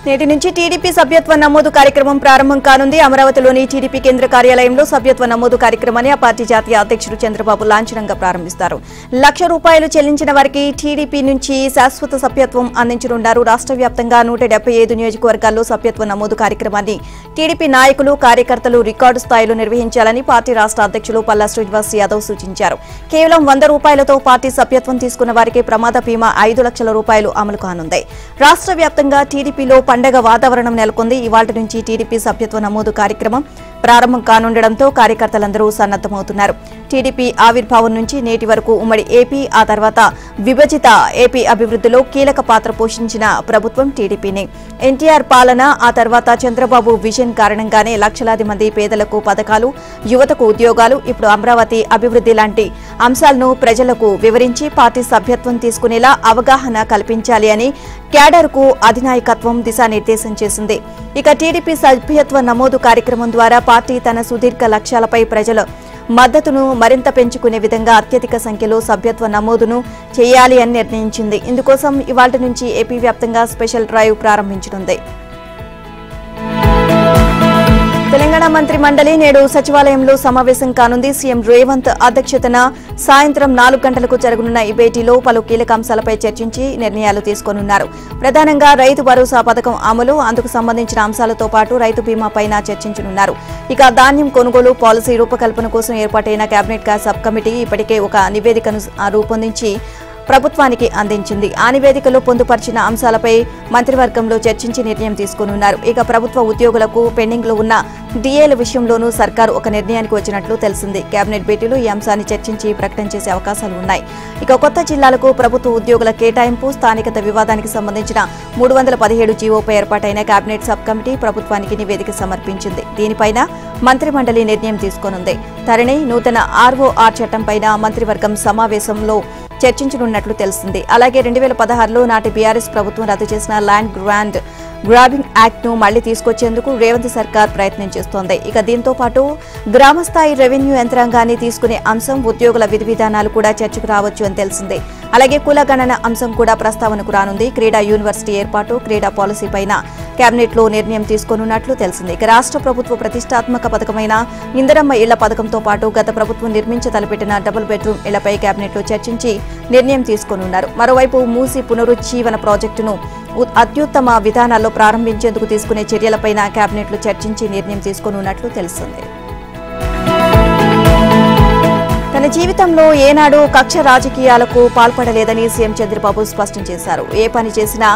నేటి నుంచి టీడీపీ సభ్యత్వ నమోదు కార్యక్రమం ప్రారంభం కానుంది. అమరావతిలోని టీడీపీ కేంద్ర కార్యాలయంలో సభ్యత్వ నమోదు కార్యక్రమాన్ని ఆ పార్టీ జాతీయ అధ్యక్షుడు చంద్రబాబు లాంఛనంగా ప్రారంభిస్తారు. ₹1,00,000 చెల్లించిన వారికి టీడీపీ నుంచి శాశ్వత సభ్యత్వం అందించనున్నారు. రాష్ట్ర వ్యాప్తంగా 175 నియోజకవర్గాల్లో సభ్యత్వ నమోదు కార్యక్రమాన్ని టీడీపీ నాయకులు, కార్యకర్తలు రికార్డు స్థాయిలో నిర్వహించాలని పార్టీ రాష్ట్ర అధ్యక్షులు పల్లా శ్రీనివాస్ యాదవ్ సూచించారు. కేవలం ₹100 పార్టీ సభ్యత్వం తీసుకున్న వారికి ప్రమాద బీమా ₹5 లక్షల అమలు కానుంది. రాష్ట్ర వ్యాప్తంగా టీడీపీలో పండగ వాతావరణం నెలకొంది. ఇవాళ్టి నుంచి టీడీపీ సభ్యత్వ నమోదు కార్యక్రమం ప్రారంభం కానుండడంతో కార్యకర్తలందరూ సన్నద్దమవుతున్నారు. టీడీపీ ఆవిర్భావం నుంచి నేటి వరకు ఉమ్మడి ఏపీ, ఆ తర్వాత విభజిత ఏపీ అభివృద్ధిలో కీలక పాత్ర పోషించిన ప్రభుత్వం టీడీపీనే. ఎన్టీఆర్ పాలన, ఆ తర్వాత చంద్రబాబు విజన్ కారణంగానే లక్షలాది మంది పేదలకు పథకాలు, యువతకు ఉద్యోగాలు, ఇప్పుడు అమరావతి అభివృద్ధి లాంటి అంశాలను ప్రజలకు వివరించి పార్టీ సభ్యత్వం తీసుకునేలా అవగాహన కల్పించాలి అని క్యాడర్కు అధినాయకత్వం దిశానిర్దేశం చేసింది. ఇక టీడీపీ సభ్యత్వ నమోదు కార్యక్రమం ద్వారా పార్టీ తన సుదీర్ఘ లక్ష్యాలపై ప్రజల మద్దతును మరింత పెంచుకునే విధంగా అత్యధిక సంఖ్యలో సభ్యత్వ నమోదును చేయాలి అని నిర్ణయించింది. ఇందుకోసం ఇవాళ్టి నుంచి ఏపీ వ్యాప్తంగా స్పెషల్ డ్రైవ్ ప్రారంభించనుంది. తెలంగాణ మంత్రి మండలి నేడు సచివాలయంలో సమావేశం కానుంది. సీఎం రేవంత్ అధ్యక్షతన సాయంత్రం 4 గంటలకు జరగనున్న ఈ భేటీలో పలు కీలక అంశాలపై చర్చించి నిర్ణయాలు తీసుకోనున్నారు. ప్రధానంగా రైతు భరోసా పథకం అమలు, అందుకు సంబంధించిన అంశాలతో పాటు రైతు బీమాపైన చర్చించనున్నారు. ఇక ధాన్యం కొనుగోలు పాలసీ రూపకల్పన కోసం ఏర్పాటైన కేబినెట్ సబ్ కమిటీ ఇప్పటికే ఒక నివేదికను రూపొందించి ప్రభుత్వానికి అందించింది. ఆ నివేదికలో పొందుపరిచిన అంశాలపై మంత్రివర్గంలో చర్చించి నిర్ణయం తీసుకోనున్నారు. ఇక ప్రభుత్వ ఉద్యోగులకు పెండింగ్లో ఉన్న డీఏల విషయంలోనూ సర్కారు ఒక నిర్ణయానికి వచ్చినట్లు తెలిసింది. కేబినెట్ భేటీలో ఈ అంశాన్ని చర్చించి ప్రకటన చేసే అవకాశాలు ఉన్నాయి. ఇక కొత్త జిల్లాలకు ప్రభుత్వ ఉద్యోగుల కేటాయింపు, స్థానికత వివాదానికి సంబంధించిన 317 జీవోపై ఏర్పాటైన కేబినెట్ సబ్ కమిటీ ప్రభుత్వానికి నివేదిక సమర్పించింది. దీనిపైన మంత్రిమండలి నిర్ణయం తీసుకోనుంది. ధరణి నూతన ROR చట్టంపైన మంత్రివర్గం సమావేశంలో చర్చించనున్నట్లు తెలిసింది. అలాగే 2016లో నాటి బీఆర్ఎస్ ప్రభుత్వం రద్దు చేసిన ల్యాండ్ గ్రాబింగ్ యాక్ట్ ను మళ్లీ తీసుకొచ్చేందుకు రేవంత్ సర్కార్ ప్రయత్నం చేస్తోంది. ఇక దీంతో పాటు గ్రామస్థాయి రెవెన్యూ యంత్రాంగాన్ని తీసుకునే అంశం, ఉద్యోగుల విధి విధానాలు కూడా చర్చకు రావచ్చు అని తెలిసింది. అలాగే కులగణన అంశం కూడా ప్రస్తావనకు రానుంది. క్రీడా యూనివర్సిటీ ఏర్పాటు, క్రీడా పాలసీపైన కేబినెట్లో నిర్ణయం తీసుకోనున్నట్లు తెలిసింది. ఇక రాష్ట్ర ప్రభుత్వ ప్రతిష్టాత్మక పథకమైన ఇందిరమ్మ ఇళ్ల పథకంతో పాటు గత ప్రభుత్వం నిర్మించతలపెట్టిన డబుల్ బెడ్రూమ్ ఇళ్లపై కేబినెట్లో చర్చించి నిర్ణయం తీసుకోనున్నారు. మరోవైపు మూసీ పునరుజ్జీవన ప్రాజెక్టును అత్యుత్తమ విధానాల్లో ప్రారంభించేందుకు తీసుకునే చర్యలపైన కేబినెట్లో చర్చించి నిర్ణయం తీసుకోనున్నట్లు తెలిసింది. తన జీవితంలో ఏనాడు కక్ష రాజకీయాలకు పాల్పడలేదని సీఎం చంద్రబాబు స్పష్టం చేశారు. ఏ పని చేసినా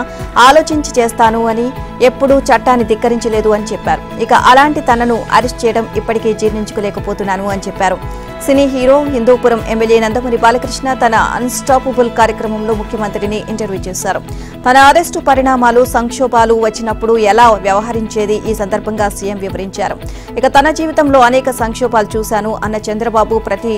ఆలోచించి చేస్తాను అని, ఎప్పుడూ చట్టాన్ని ధిక్కరించలేదు అని చెప్పారు. ఇక అలాంటి తనను అరెస్ట్ చేయడం ఇప్పటికీ జీర్ణించుకోలేకపోతున్నాను అని చెప్పారు. Cine hero, Hindupur MLA Nandamuri Balakrishna తన అన్స్టాపబుల్ కార్యక్రమంలో ముఖ్యమంత్రిని ఇంటర్వ్యూ చేశారు. తన అరెస్టు పరిణామాలు, సంక్షోభాలు వచ్చినప్పుడు ఎలా వ్యవహరించేది ఈ సందర్భంగా సీఎం వివరించారు. ఇక తన జీవితంలో అనేక సంక్షోభాలు చూశాను అన్న చంద్రబాబు ప్రతి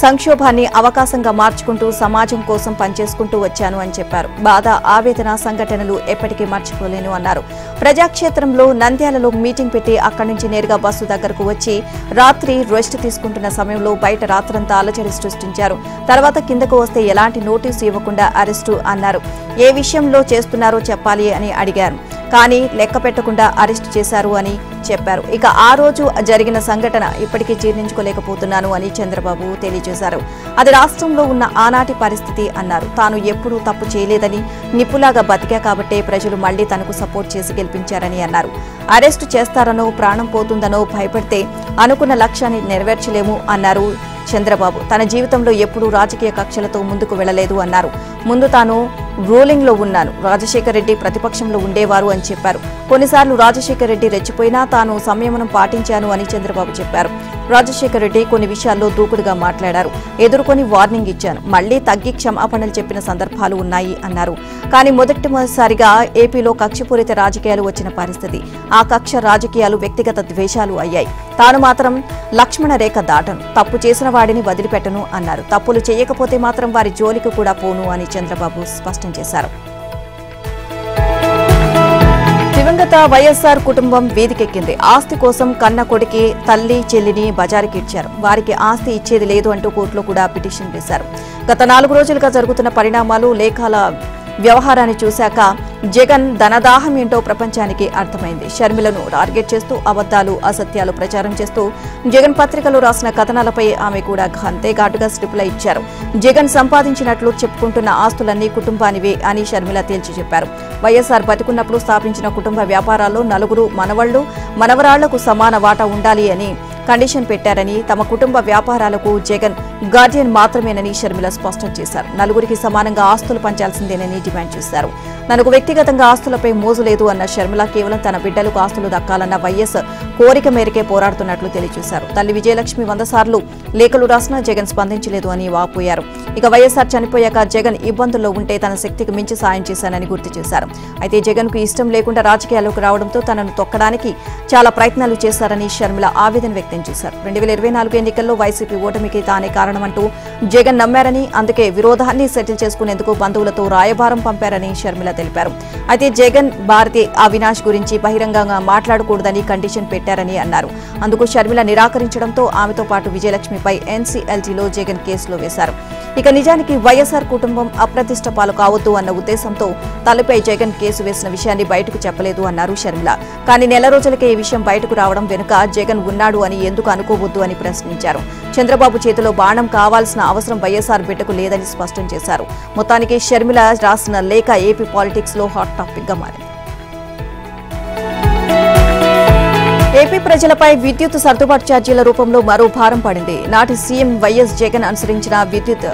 సంక్షోభాన్ని అవకాశంగా మార్చుకుంటూ సమాజం కోసం పనిచేసుకుంటూ వచ్చాను అని చెప్పారు. బాధ, ఆవేదన సంఘటనలు ఎప్పటికీ మర్చిపోలేను అన్నారు. ప్రజాక్షేత్రంలో నంద్యాలలో మీటింగ్ పెట్టి అక్కడి నుంచి నేరుగా బస్సు దగ్గరకు వచ్చి రాత్రి రెస్ట్ తీసుకుంటున్న సమయంలో బయట రాత్రంతా అలజడి సృష్టించారు. తర్వాత కిందకు వస్తే ఎలాంటి నోటీసు ఇవ్వకుండా అరెస్టు అన్నారు. ఏ విషయంలో చేస్తున్నారో చెప్పాలి అని అడిగారు. కానీ లెక్క పెట్టకుండా అరెస్టు చేశారు అని చెప్పారు. ఇక ఆ రోజు జరిగిన సంఘటన ఇప్పటికీ జీర్ణించుకోలేకపోతున్నాను అని చంద్రబాబు తెలియజేశారు. అది రాష్ట్రంలో ఉన్న ఆనాటి పరిస్థితి అన్నారు. తాను ఎప్పుడూ తప్పు చేయలేదని, నిప్పులాగా బతికా కాబట్టే ప్రజలు మళ్లీ తనకు సపోర్ట్ చేసి గెలిపించారని అన్నారు. అరెస్టు చేస్తారనో, ప్రాణం పోతుందనో భయపడితే అనుకున్న లక్ష్యాన్ని నెరవేర్చలేము అన్నారు చంద్రబాబు. తన జీవితంలో ఎప్పుడూ రాజకీయ కక్షలతో ముందుకు వెళ్లలేదు అన్నారు. ముందు తాను రూలింగ్ లో ఉన్నాను, రాజశేఖర్ రెడ్డి ప్రతిపక్షంలో ఉండేవారు అని చెప్పారు. కొన్నిసార్లు రాజశేఖర్ రెడ్డి రెచ్చిపోయినా తాను సంయమనం పాటించాను అని చంద్రబాబు చెప్పారు. రాజశేఖర్ రెడ్డి కొన్ని విషయాల్లో దూకుడుగా మాట్లాడారు. ఎదుర్కొని వార్నింగ్ ఇచ్చాను, మళ్లీ తగ్గి క్షమాపణలు చెప్పిన సందర్భాలు ఉన్నాయి అన్నారు. కానీ మొదటిసారిగా ఏపీలో కక్షపూరిత రాజకీయాలు వచ్చిన పరిస్థితి. ఆ కక్ష రాజకీయాలు వ్యక్తిగత ద్వేషాలు అయ్యాయి. తాను మాత్రం లక్ష్మణ రేఖ దాటను, తప్పు చేసిన వాడిని వదిలిపెట్టను అన్నారు. తప్పులు చేయకపోతే మాత్రం వారి జోలికి కూడా పోను అని చంద్రబాబు స్పష్టం చేశారు. దివంగత వైఎస్ఆర్ కుటుంబం వీధికెక్కింది. ఆస్తి కోసం కన్న కొడుకి, తల్లి, చెల్లిని బజారుకి ఇచ్చారు. వారికి ఆస్తి ఇచ్చేది లేదు అంటూ కోర్టులో కూడా పిటిషన్ వేశారు. గత 4 రోజులుగా జరుగుతున్న పరిణామాలు, లేఖల వ్యవహారాన్ని చూశాక జగన్ ధనదాహం ఏంటో ప్రపంచానికి అర్థమైంది. షర్మిలను టార్గెట్ చేస్తూ అబద్దాలు, అసత్యాలు ప్రచారం చేస్తూ జగన్ పత్రికలో రాసిన కథనాలపై ఆమె కూడా అంతే ఘాటుగా రిప్లై ఇచ్చారు. జగన్ సంపాదించినట్లు చెప్పుకుంటున్న ఆస్తులన్నీ కుటుంబానివే అని షర్మిల తేల్చి చెప్పారు. వైఎస్ఆర్ బతికున్నప్పుడు స్థాపించిన కుటుంబ వ్యాపారాల్లో నలుగురు మనవళ్లు, మనవరాళ్లకు సమాన వాటా ఉండాలి అని కండిషన్ పెట్టారని, తమ కుటుంబ వ్యాపారాలకు జగన్ గార్డియన్ మాత్రమేనని షర్మిల స్పష్టం చేశారు. నలుగురికి సమానంగా ఆస్తులు పంచాల్సిందేనని డిమాండ్ చేశారు. తనకు వ్యక్తిగతంగా ఆస్తులపై మోజు లేదు అన్న షర్మిల కేవలం తన బిడ్డలకు ఆస్తులు దక్కాలన్న వైఎస్ కోరిక మేరకే పోరాడుతున్నట్లు తెలియజేశారు. తల్లి విజయలక్ష్మి 100 సార్లు లేఖలు రాసినా జగన్ స్పందించలేదు అని వాపోయారు. ఇక వైఎస్ఆర్ చనిపోయాక జగన్ ఇబ్బందుల్లో ఉంటే తన శక్తికి మించి సాయం చేశానని గుర్తు చేశారు. అయితే జగన్ కు ఇష్టం లేకుండా రాజకీయాల్లోకి రావడంతో తనను తొక్కడానికి చాలా ప్రయత్నాలు చేశారని షర్మిల ఆవేదన వ్యక్తం చేశారు. 2024 ఎన్నికల్లో వైసీపీ ఓటమికి తానే కారణమంటూ జగన్ నమ్మారని, అందుకే విరోధాన్ని సెటిల్ చేసుకునేందుకు బంధువులతో రాయబారం పంపారని షర్మిల తెలిపారు. అయితే జగన్ భారతి అవినాష్ గురించి బహిరంగంగా మాట్లాడకూడదని కండిషన్ పెట్టారని అన్నారు. అందుకు షర్మిల నిరాకరించడంతో ఆమెతో పాటు విజయలక్ష్మిపై ఎన్సీఎల్టీలో జగన్ కేసులో వేశారు. ఇక నిజానికి వైఎస్ఆర్ కుటుంబం అప్రతిష్ట పాలు కావద్దు అన్న ఉద్దేశంతో తలపై జగన్ కేసు వేసిన విషయాన్ని బయటకు చెప్పలేదు అన్నారు షర్మిల. కానీ నెల రోజులకే ఈ విషయం బయటకు రావడం వెనుక జగన్ ఉన్నాడు అని ఎందుకు అనుకోవద్దు అని ప్రశ్నించారు. చంద్రబాబు చేతిలో బాణం కావాల్సిన అవసరం వైఎస్ఆర్ బిడ్డకు లేదని స్పష్టం చేశారు. మొత్తానికి షర్మిల రాసిన లేఖ ఏపీ పాలిటిక్స్ లో హాట్ టాపిక్ గా మారింది. ఏపీ ప్రజలపై విద్యుత్ సర్దుబాటు ఛార్జీల రూపంలో మరో భారం పడింది. నాటి సీఎం వైఎస్ జగన్ అనుసరించిన విద్యుత్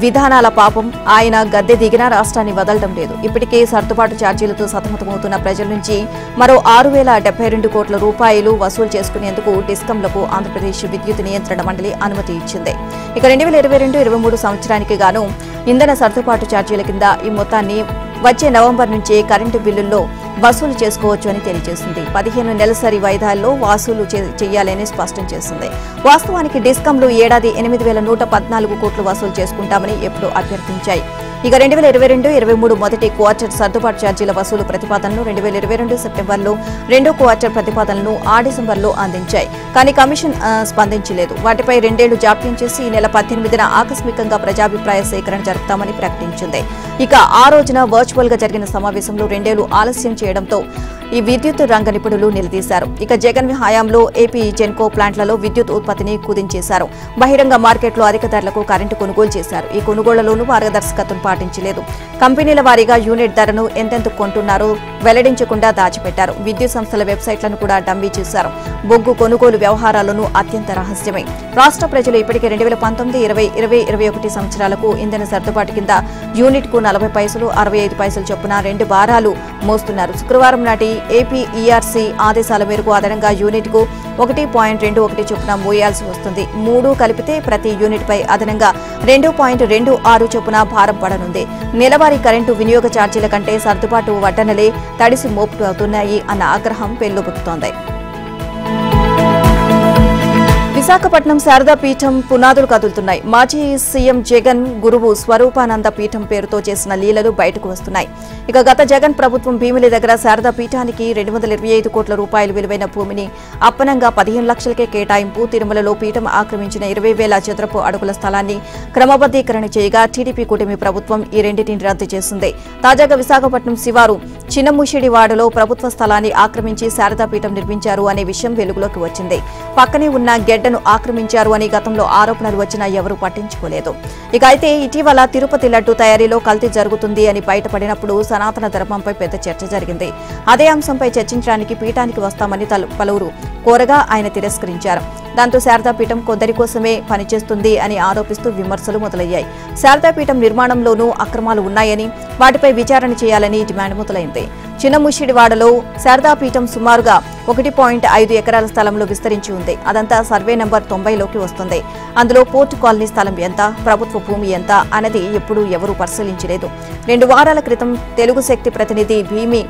విధానాల పాపం ఆయన గద్దె దిగినా రాష్ట్రాన్ని వదలడం లేదు. ఇప్పటికే సర్దుబాటు ఛార్జీలతో సతమతమవుతున్న ప్రజల నుంచి మరో 6,072 కోట్ల రూపాయలు వసూలు చేసుకునేందుకు డిస్కంలకు ఆంధ్రప్రదేశ్ విద్యుత్ నియంత్రణ మండలి అనుమతి ఇచ్చింది. ఇక 2022-23 సంవత్సరానికి గాను ఇంధన సర్దుబాటు ఛార్జీల కింద ఈ మొత్తాన్ని వచ్చే నవంబర్ నుంచే కరెంటు బిల్లుల్లో వసూలు చేసుకోవచ్చు అని తెలియజేసింది. 15 నెలసరి వాయిదాల్లో వసూలు చేయాలని స్పష్టం చేసింది. వాస్తవానికి డిస్కంలు ఏడాది 8,114 కోట్లు వసూలు చేసుకుంటామని ఎప్పుడూ అభ్యర్థించాయి. ఇక 2022-23 మొదటి క్వార్టర్ సర్దుబాటు ఛార్జీల వసూలు ప్రతిపాదనలు 2022 సెప్టెంబర్లో, రెండో క్వార్టర్ ప్రతిపాదనలను ఆ డిసెంబర్లో అందించాయి. కానీ కమిషన్ స్పందించలేదు. వాటిపై 2 ఏళ్లు జాప్యం చేసి ఈ నెల 18న ఆకస్మికంగా ప్రజాభిప్రాయ సేకరణ జరుపుతామని ప్రకటించింది. ఇక ఆ రోజున వర్చువల్ గా జరిగిన సమావేశంలో 2 ఏళ్లు ఆలస్యం చేయడంతో ఈ విద్యుత్ రంగ నిపుణులు నిలదీశారు. ఇక జగన్ హయాంలో ఏపీ జెన్కో ప్లాంట్లలో విద్యుత్ ఉత్పత్తిని కుదించేశారు. బహిరంగ మార్కెట్లో అధిక ధరలకు కరెంటు కొనుగోలు చేశారు. ఈ కొనుగోళ్లలోనూ మార్గదర్శకత్వం పాటించలేదు. కంపెనీల వారీగా యూనిట్ ధరను ఎంతెంత కొంటున్నారో వెల్లడించకుండా దాచిపెట్టారు. విద్యుత్ సంస్థల వెబ్సైట్లను కూడా డమ్మీ చేశారు. బొగ్గు కొనుగోలు వ్యవహారాలను అత్యంత రహస్యమే. రాష్ట్ర ప్రజలు ఇప్పటికే 2019, 20, 2021 సంవత్సరాలకు ఇంధన సర్దుబాటు కింద యూనిట్ కు 40 పైసలు, 65 పైసలు చొప్పున 2 వారాలు మోస్తున్నారు. శుక్రవారం నాటి ఏపీ ఈఆర్సీ ఆదేశాల మేరకు అదనంగా యూనిట్ కు 1.21 చొప్పున మోయాల్సి వస్తుంది. 3 కలిపితే ప్రతి యూనిట్ పై అదనంగా 2.26 చొప్పున భారం పడనుంది. నెలవారీ కరెంటు వినియోగ ఛార్జీల కంటే సర్దుబాటు వడ్డనలే తడిసి మోపు అవుతున్నాయి అన్న ఆగ్రహం పెల్లుబుకుతోంది. విశాఖపట్నం శారదా పీఠం పునాదులు కదులుతున్నాయి. మాజీ సీఎం జగన్ గురువు స్వరూపానంద పీఠం పేరుతో చేసిన లీలలు బయటకు వస్తున్నాయి. ఇక గత జగన్ ప్రభుత్వం భీమిలి దగ్గర శారదా పీఠానికి 225 కోట్ల రూపాయలు విలువైన భూమిని అప్పనంగా 15 లక్షలకే కేటాయింపు, తిరుమలలో పీఠం ఆక్రమించిన 20,000 చదరపు అడుగుల స్థలాన్ని క్రమబద్దీకరణ చేయగా టీడీపీ కూటమి ప్రభుత్వం ఈ రెండింటిని రద్దు చేసింది. తాజాగా విశాఖపట్నం శివారు చిన్నముషిడివాడలో ప్రభుత్వ స్థలాన్ని ఆక్రమించి శారదా పీఠం నిర్మించారు అనే విషయం వెలుగులోకి వచ్చింది. పక్కనే ఉన్న గెడ్డను ఆక్రమించారు అని గతంలో ఆరోపణలు వచ్చినా ఎవరూ పట్టించుకోలేదు. ఇక అయితే ఇటీవల తిరుపతి లడ్డు తయారీలో కల్తీ జరుగుతుంది అని బయటపడినప్పుడు సనాతన ధర్మంపై పెద్ద చర్చ జరిగింది. అదే అంశంపై చర్చించడానికి పీఠానికి వస్తామని పలువురు కోరగా ఆయన తిరస్కరించారు. దాంతో శారదాపీఠం కొందరి కోసమే పనిచేస్తుంది అని ఆరోపిస్తూ విమర్శలు మొదలయ్యాయి. శారదాపీఠం నిర్మాణంలోనూ అక్రమాలు ఉన్నాయని, వాటిపై విచారణ చేయాలని డిమాండ్ మొదలైంది. చిన్నముషిడివాడలో శారదాపీఠం సుమారుగా 1.5 ఎకరాల స్థలంలో విస్తరించి ఉంది. అదంతా సర్వే నంబర్ 90లోకి వస్తుంది. అందులో పోర్టు కాలనీ స్థలం ఎంత, ప్రభుత్వ భూమి ఎంత అన్నది ఎప్పుడూ ఎవరూ పరిశీలించలేదు. 2 వారాల క్రితం తెలుగు శక్తి ప్రతినిధి భీమి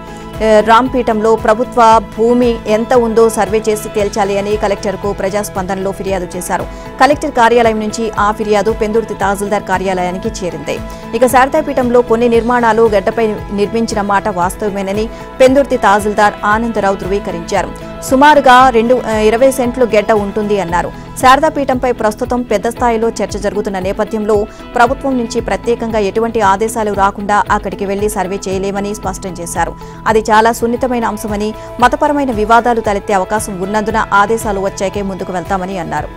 రాంపీఠంలో ప్రభుత్వ భూమి ఎంత ఉందో సర్వే చేసి తేల్చాలి అని కలెక్టర్కు ప్రజాస్పందనలో ఫిర్యాదు చేశారు. కలెక్టర్ కార్యాలయం నుంచి ఆ ఫిర్యాదు పెందుర్తి తహసీల్దార్ కార్యాలయానికి చేరింది. ఇక శారదాపీఠంలో కొన్ని నిర్మాణాలు గడ్డపై నిర్మించిన మాట వాస్తవమేనని చేశారని పెందుర్తి తహసీల్దార్ ఆనందరావు ధృవీకరించారు. సుమారుగా 20 సెంట్లు గెడ్డ ఉంటుంది అన్నారు. శారదాపీఠంపై ప్రస్తుతం పెద్ద స్థాయిలో చర్చ జరుగుతున్న నేపథ్యంలో ప్రభుత్వం నుంచి ప్రత్యేకంగా ఎటువంటి ఆదేశాలు రాకుండా అక్కడికి వెళ్లి సర్వే చేయలేమని స్పష్టం చేశారు. అది చాలా సున్నితమైన అంశమని, మతపరమైన వివాదాలు తలెత్తే అవకాశం ఉన్నందున ఆదేశాలు వచ్చాకే ముందుకు వెళ్తామని అన్నారు.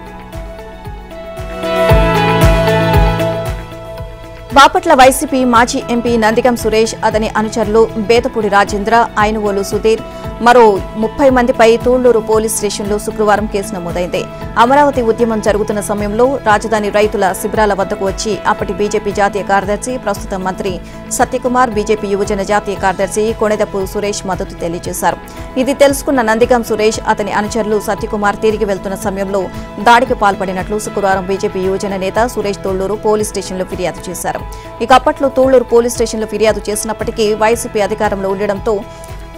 బాపట్ల వైసీపీ మాజీ ఎంపీ నందిగం సురేష్, అతని అనుచరులు బేతపూడి రాజేంద్ర, ఐనువోలు సుధీర్, మరో 30 మందిపై తూళ్లూరు పోలీస్ స్టేషన్లో శుక్రవారం కేసు నమోదైంది. అమరావతి ఉద్యమం జరుగుతున్న సమయంలో రాజధాని రైతుల శిబిరాల వద్దకు వచ్చి అప్పటి బీజేపీ జాతీయ కార్యదర్శి, ప్రస్తుత మంత్రి సత్యకుమార్, బీజేపీ యువజన జాతీయ కార్యదర్శి కొణిదపు సురేష్ మద్దతు తెలియజేశారు. ఇది తెలుసుకున్న నందిగం సురేష్, అతని అనుచరులు సత్యకుమార్ తిరిగి వెళ్తున్న సమయంలో దాడికి పాల్పడినట్లు శుక్రవారం బీజేపీ యువజన నేత సురేష్ తూళ్లూరు పోలీస్ స్టేషన్లో ఫిర్యాదు చేశారు. ఇక అప్పట్లో తూళ్లూరు పోలీస్ స్టేషన్లో ఫిర్యాదు చేసినప్పటికీ వైసీపీ అధికారంలో ఉండడంతో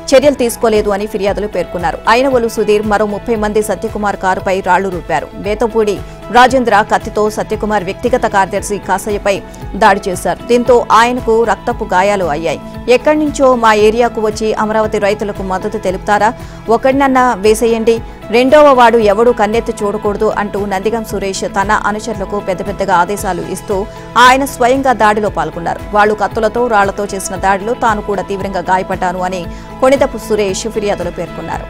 చర్యలు తీసుకోలేదు అని ఫిర్యాదులు పేర్కొన్నారు. ఐనవోలు సుధీర్ మరో 30 మంది సత్యకుమార్ కారుపై రాళ్లు రూపారు. బేతపూడి రాజేంద్ర కత్తితో సత్యకుమార్ వ్యక్తిగత కార్యదర్శి కాసయ్యపై దాడి చేశారు. దీంతో ఆయనకు రక్తపు గాయాలు అయ్యాయి. ఎక్కడి నుంచో మా ఏరియాకు వచ్చి అమరావతి రైతులకు మద్దతు తెలుపుతారా, ఒకడినన్నా వేసేయండి, రెండవ వాడు ఎవడూ కన్నెత్తి చూడకూడదు అంటూ నందిగం సురేష్ తన అనుచరులకు పెద్దగా ఆదేశాలు ఇస్తూ ఆయన స్వయంగా దాడిలో పాల్గొన్నారు. వాళ్లు కత్తులతో, రాళ్లతో చేసిన దాడిలో తాను కూడా తీవ్రంగా గాయపడ్డాను అని కొణిదపు సురేష్ ఫిర్యాదులో పేర్కొన్నారు.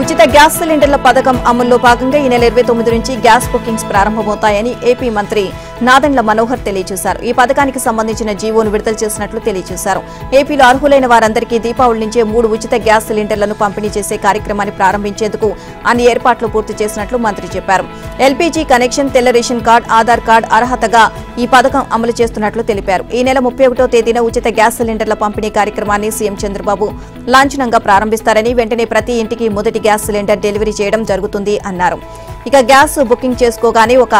ఉచిత గ్యాస్ సిలిండర్ల పథకం అమల్లో భాగంగా ఈ నెల 29 నుంచి గ్యాస్ బుకింగ్స్ ప్రారంభమవుతాయని ఏపీ మంత్రి నాదెండ్ల మనోహర్ తెలియజేశారు. ఈ పథకానికి సంబంధించిన జీవోను విడుదల చేసినట్లు తెలియజేశారు. ఏపీలో అర్హులైన వారందరికీ దీపావళి నుంచే 3 ఉచిత గ్యాస్ సిలిండర్లను పంపిణీ చేసే కార్యక్రమాన్ని ప్రారంభించేందుకు అన్ని ఏర్పాట్లు పూర్తి చేసినట్లు మంత్రి చెప్పారు. ఎల్పీజీ కనెక్షన్, తెల్ల రేషన్ కార్డు, ఆధార్ కార్డు అర్హతగా ఈ పథకం అమలు చేస్తున్నట్లు తెలిపారు. ఈ నెల 31వ తేదీన ఉచిత గ్యాస్ సిలిండర్ల పంపిణీ కార్యక్రమాన్ని సీఎం చంద్రబాబు లాంఛనంగా ప్రారంభిస్తారని, వెంటనే ప్రతి ఇంటికి మొదటి గ్యాస్ సిలిండర్ డెలివరీ చేయడం జరుగుతుంది అన్నారు. ఇక గ్యాస్ బుకింగ్ చేసుకోగానే ఒక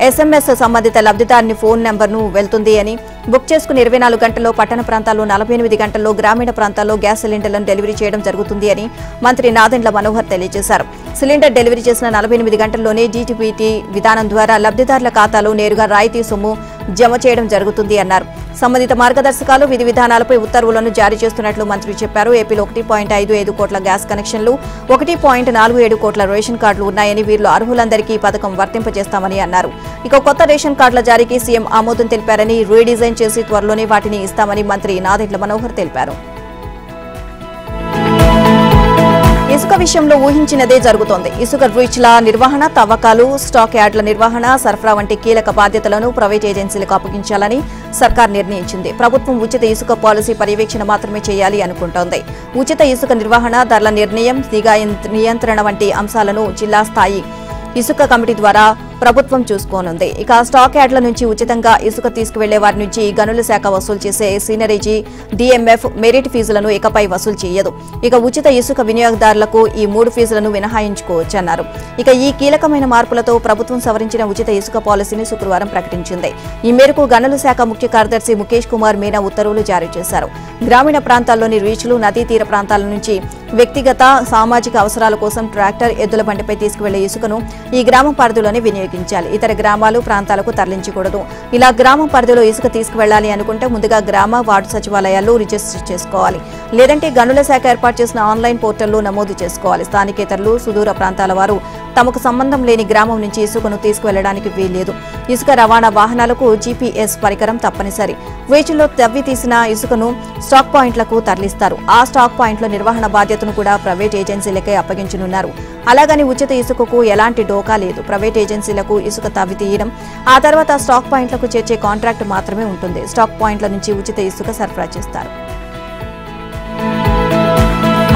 ఎస్ఎంఎస్ సంబంధిత లబ్ధిదారుని ఫోన్ నెంబర్ను వెళ్తుంది అని, బుక్ చేసుకుని 24 గంటల్లో పట్టణ ప్రాంతాల్లో, 48 గంటల్లో గ్రామీణ ప్రాంతాల్లో గ్యాస్ సిలిండర్లను డెలివరీ చేయడం జరుగుతుంది అని మంత్రి నాదెండ్ల మనోహర్ తెలియజేశారు. సిలిండర్ డెలివరీ చేసిన 48 గంటల్లోనే డీటీపీటీ విధానం ద్వారా లబ్ధిదారుల ఖాతాలో నేరుగా రాయితీ సొమ్ము జమ చేయడం జరుగుతుంది అన్నారు. సంబంధిత మార్గదర్శకాలు, విధి విధానాలపై ఉత్తర్వులను జారీ చేస్తున్నట్లు మంత్రి చెప్పారు. ఏపీలో 1.55 కోట్ల గ్యాస్ కనెక్షన్లు, 1.47 కోట్ల రేషన్ కార్డులు ఉన్నాయని, వీరిలో అర్హులందరికీ ఈ పథకం వర్తింపజేస్తామని అన్నారు. ఇక కొత్త రేషన్ కార్డుల జారీకి సీఎం ఆమోదం తెలిపారని, రీడిజైన్ చేసి త్వరలోనే వాటిని ఇస్తామని మంత్రి నాదెండ్ల మనోహర్ తెలిపారు. ఇసుక విషయంలో ఊహించినదే జరుగుతోంది. ఇసుక రీచ్ల నిర్వహణ, తవ్వకాలు, స్టాక్ యార్డుల నిర్వహణ, సరఫరా వంటి కీలక బాధ్యతలను ప్రైవేట్ ఏజెన్సీలకు అప్పగించాలని సర్కార్ నిర్ణయించింది. ప్రభుత్వం ఉచిత ఇసుక పాలసీ పర్యవేక్షణ మాత్రమే చేయాలి అనుకుంటోంది. ఉచిత ఇసుక నిర్వహణ, ధరల నిర్ణయం, నిఘా నియంత్రణ వంటి అంశాలను జిల్లా స్థాయి ఇసుక కమిటీ ద్వారా ప్రభుత్వం చూసుకోనుంది. ఇక స్టాక్ యార్డుల నుంచి ఉచితంగా ఇసుక తీసుకువెళ్లే వారి నుంచి గనుల శాఖ వసూలు చేసే సీనరేజీ, డీఎంఎఫ్, మెరిట్ ఫీజులను ఇకపై వసూలు చేయదు. ఇక ఉచిత ఇసుక వినియోగదారులకు ఈ 3 ఫీజులను మినహాయించుకోవచ్చన్నారు. ఇక ఈ కీలకమైన మార్పులతో ప్రభుత్వం సవరించిన ఉచిత ఇసుక పాలసీని శుక్రవారం ప్రకటించింది. ఈ మేరకు గనుల శాఖ ముఖ్య కార్యదర్శి ముఖేష్ కుమార్ మీనా ఉత్తర్వులు జారీ చేశారు. గ్రామీణ ప్రాంతాల్లోని రీచ్లు, నదీ తీర ప్రాంతాల నుంచి వ్యక్తిగత, సామాజిక అవసరాల కోసం ట్రాక్టర్, ఎద్దుల బండిపై తీసుకువెళ్లే ఇసుకను ఈ గ్రామం పరిధిలోనే వినియోగించాలి. ఇతర గ్రామాలు, ప్రాంతాలకు తరలించకూడదు. ఇలా గ్రామం పరిధిలో ఇసుక తీసుకువెళ్లాలి అనుకుంటే ముందుగా గ్రామ, వార్డు సచివాలయాల్లో రిజిస్టర్ చేసుకోవాలి. లేదంటే గనుల శాఖ ఏర్పాటు చేసిన ఆన్లైన్ పోర్టల్లో నమోదు చేసుకోవాలి. స్థానికేతరులు, సుదూర ప్రాంతాల వారు తమకు సంబంధం లేని గ్రామం నుంచి ఇసుకను తీసుకువెళ్లడానికి వీల్లేదు. ఇసుక రవాణా వాహనాలకు జీపీఎస్ పరికరం తప్పనిసరి. వేచిలో తవ్వి తీసిన ఇసుకను స్టాక్ పాయింట్లకు తరలిస్తారు. ఆ స్టాక్ పాయింట్ల నిర్వహణ బాధ్యతను కూడా ప్రైవేట్ ఏజెన్సీలకే అప్పగించనున్నారు. అలాగని ఉచిత ఇసుకకు ఎలాంటి డోకా లేదు. ప్రైవేట్ ఏజెన్సీలకు ఇసుక తవ్వి తీయడం, ఆ తర్వాత స్టాక్ పాయింట్లకు చేర్చే కాంట్రాక్ట్ మాత్రమే ఉంటుంది. స్టాక్ పాయింట్ల నుంచి ఉచిత ఇసుక సరఫరా చేస్తారు.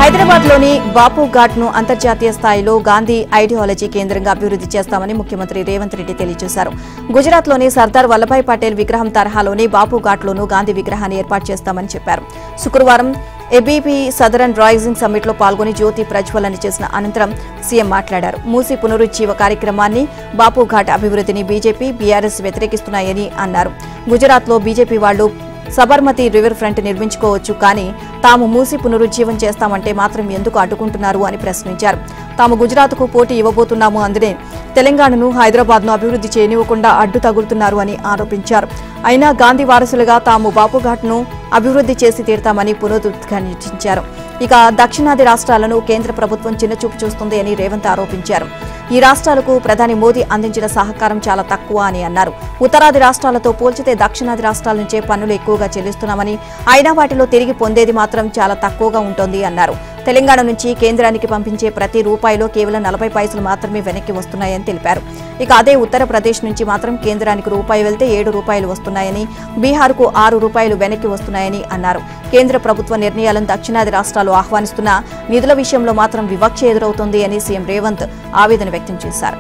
హైదరాబాద్లోని బాపు ఘాట్ను అంతర్జాతీయ స్థాయిలో గాంధీ ఐడియాలజీ కేంద్రంగా అభివృద్ధి చేస్తామని ముఖ్యమంత్రి రేవంత్ రెడ్డి తెలియజేశారు. గుజరాత్లోని సర్దార్ వల్లభాయ్ పటేల్ విగ్రహం తరహాలోని బాపు ఘాట్లోనూ గాంధీ విగ్రహాన్ని ఏర్పాటు చేస్తామని చెప్పారు. శుక్రవారం ఏబీపీ సదరన్ రైజింగ్ సమ్మిట్లో పాల్గొని జ్యోతి ప్రజ్వలన చేసిన అనంతరం సీఎం మాట్లాడారు. మూసీ పునరుజ్జీవ కార్యక్రమాన్ని, బాపు ఘాట్ అభివృద్ధిని బీజేపీ, బీఆర్ఎస్ వ్యతిరేకిస్తున్నాయని అన్నారు. గుజరాత్లో బీజేపీ వాళ్లు సబర్మతి రివర్ ఫ్రంట్ నిర్మించుకోవచ్చు, కానీ తాము మూసి పునరుజ్జీవం చేస్తామంటే మాత్రం ఎందుకు అడ్డుకుంటున్నారు అని ప్రశ్నించారు. తాము గుజరాత్కు పోటీ ఇవ్వబోతున్నాము, అందుకే తెలంగాణను, హైదరాబాద్ను అభివృద్ధి చేయనివ్వకుండా అడ్డు తగులుతున్నారు అని ఆరోపించారు. అయినా గాంధీ వారసులుగా తాము బాపుఘాట్ను అభివృద్ధి చేసి తీరుతామని పునరుద్ఘాటించారు. ఇక దక్షిణాది రాష్ట్రాలను కేంద్ర ప్రభుత్వం చిన్నచూపు చూస్తుంది అని రేవంత్ ఆరోపించారు. ఈ రాష్ట్రాలకు ప్రధాని మోదీ అందించిన సహకారం చాలా తక్కువ అని అన్నారు. ఉత్తరాది రాష్ట్రాలతో పోల్చితే దక్షిణాది రాష్ట్రాల నుంచే పన్నులు ఎక్కువగా చెల్లిస్తున్నామని, అయినా వాటిలో తిరిగి పొందేది మాత్రం చాలా తక్కువగా ఉంటుంది అన్నారు. తెలంగాణ నుంచి కేంద్రానికి పంపించే ప్రతి రూపాయిలో కేవలం 40 పైసలు మాత్రమే వెనక్కి వస్తున్నాయని తెలిపారు. ఇక అదే ఉత్తరప్రదేశ్ నుంచి మాత్రం కేంద్రానికి రూపాయి వెళ్తే 7 రూపాయలు వస్తున్నాయని, బీహార్కు 6 రూపాయలు వెనక్కి వస్తున్నాయని అన్నారు. కేంద్ర ప్రభుత్వ నిర్ణయాలను దక్షిణాది రాష్ట్రాలు ఆహ్వానిస్తున్న నిధుల విషయంలో మాత్రం వివక్ష ఎదురవుతోంది అని సీఎం రేవంత్ ఆవేదన వ్యక్తం చేశారు.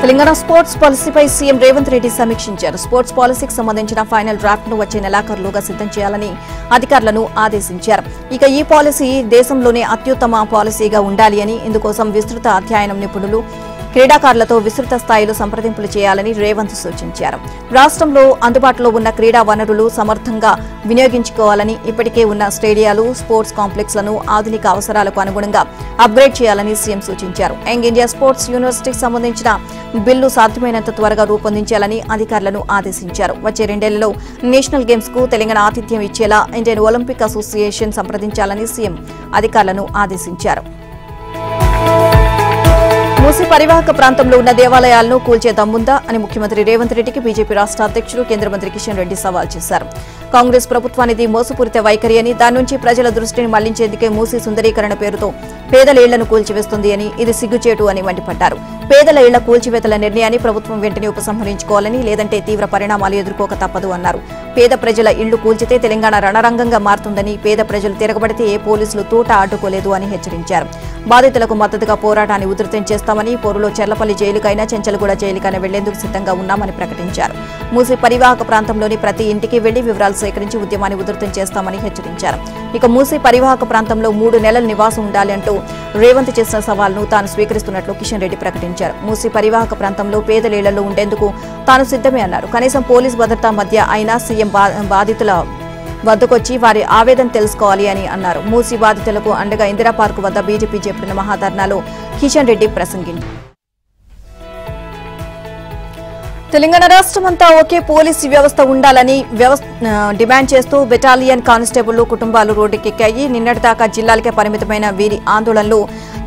తెలంగాణ స్పోర్ట్స్ పాలసీపై సీఎం రేవంత్ రెడ్డి సమీక్షించారు. స్పోర్ట్స్ పాలసీకి సంబంధించిన ఫైనల్ డ్రాఫ్ట్ ను వచ్చే నెలాఖరులోగా సిద్ధం చేయాలని అధికారులను ఆదేశించారు. ఇక ఈ పాలసీ దేశంలోనే అత్యుత్తమ పాలసీగా ఉండాలి అని, ఇందుకోసం విస్తృత అధ్యయనం నిపుణులు, క్రీడాకారులతో విస్తృత స్థాయిలో సంప్రదింపులు చేయాలని రేవంత్ సూచించారు. రాష్ట్రంలో అందుబాటులో ఉన్న క్రీడా వనరులు సమర్థంగా వినియోగించుకోవాలని, ఇప్పటికే ఉన్న స్టేడియాలు, స్పోర్ట్స్ కాంప్లెక్స్లను ఆధునిక అవసరాలకు అనుగుణంగా అప్గ్రేడ్ చేయాలని సీఎం సూచించారు. యంగ్ ఇండియా స్పోర్ట్స్ యూనివర్సిటీకి సంబంధించిన బిల్లు సాధ్యమైనంత త్వరగా రూపొందించాలని అధికారులను ఆదేశించారు. వచ్చే 2 ఏళ్లలో నేషనల్ గేమ్స్ కు తెలంగాణ ఆతిథ్యం ఇచ్చేలా ఇండియన్ ఒలింపిక్ అసోసియేషన్ సంప్రదించాలని సీఎం అధికారులను ఆదేశించారు. మూసీ పరివాహక ప్రాంతంలో ఉన్న దేవాలయాలను కూల్చే దమ్ముందా అని ముఖ్యమంత్రి రేవంత్ రెడ్డికి బీజేపీ రాష్ట్ర అధ్యక్షుడు కేంద్ర మంత్రి కిషన్ రెడ్డి సవాల్ చేశారు. కాంగ్రెస్ ప్రభుత్వానిది మోసపూరిత వైఖరి అని, దాని నుంచి ప్రజల దృష్టిని మళ్లించేందుకే మూసీ సుందరీకరణ పేరుతో పేదల ఇళ్లను కూల్చివేస్తుంది అని, ఇది సిగ్గుచేటు అని మండిపడ్డారు. పేదల ఇళ్ల కూల్చివేతల నిర్ణయాన్ని ప్రభుత్వం వెంటనే ఉపసంహరించుకోవాలని, లేదంటే తీవ్ర పరిణామాలు ఎదుర్కోక తప్పదు అన్నారు. పేద ప్రజల ఇళ్లు కూల్చితే తెలంగాణ రణరంగంగా మారుతుందని, పేద ప్రజలు తిరగబడితే ఏ పోలీసులు తూట అడ్డుకోలేదు అని హెచ్చరించారు. బాధితులకు మద్దతుగా పోరాటాన్ని ఉధృతం చేస్తామని, పోరులో చెర్లపల్లి జైలుకైనా చెంచల్గూడ జైలుకైనా వెళ్లేందుకు సిద్ధంగా ఉన్నామని ప్రకటించారు. మూసీ పరివాహక ప్రాంతంలోని ప్రతి ఇంటికి వెళ్లి వివరాలు సేకరించి ఉద్యమాన్ని ఉధృతం చేస్తామని హెచ్చరించారు. ఇక మూసీ పరివాహక ప్రాంతంలో 3 నెలలు నివాసం ఉండాలి అంటూ రేవంత్ చేసిన సవాల్ను తాను స్వీకరిస్తున్నట్లు కిషన్ రెడ్డి ప్రకటించారు. మూసీ పరివాహక ప్రాంతంలో పేదల ఇళ్లలో ఉండేందుకు తాను సిద్ధమే అన్నారు. కనీసం పోలీస్ భద్రతా మధ్య అయినా సీఎం బాధితుల వద్దకొచ్చి వారి ఆవేదన తెలుసుకోవాలి అని అన్నారు. మూసీ బాధితులకు అండగా ఇందిరా పార్కు వద్ద బీజేపీ చేపట్టిన మహాధర్నాలో కిషన్ రెడ్డి ప్రసంగించారు. తెలంగాణ రాష్ట్రమంతా ఒకే పోలీసు వ్యవస్థ ఉండాలని డిమాండ్ చేస్తూ బెటాలియన్ కానిస్టేబుళ్లు కుటుంబాలు రోడ్డుకెక్కాయి. నిన్నటిదాకా జిల్లాలకే పరిమితమైన వీరి ఆందోళనలు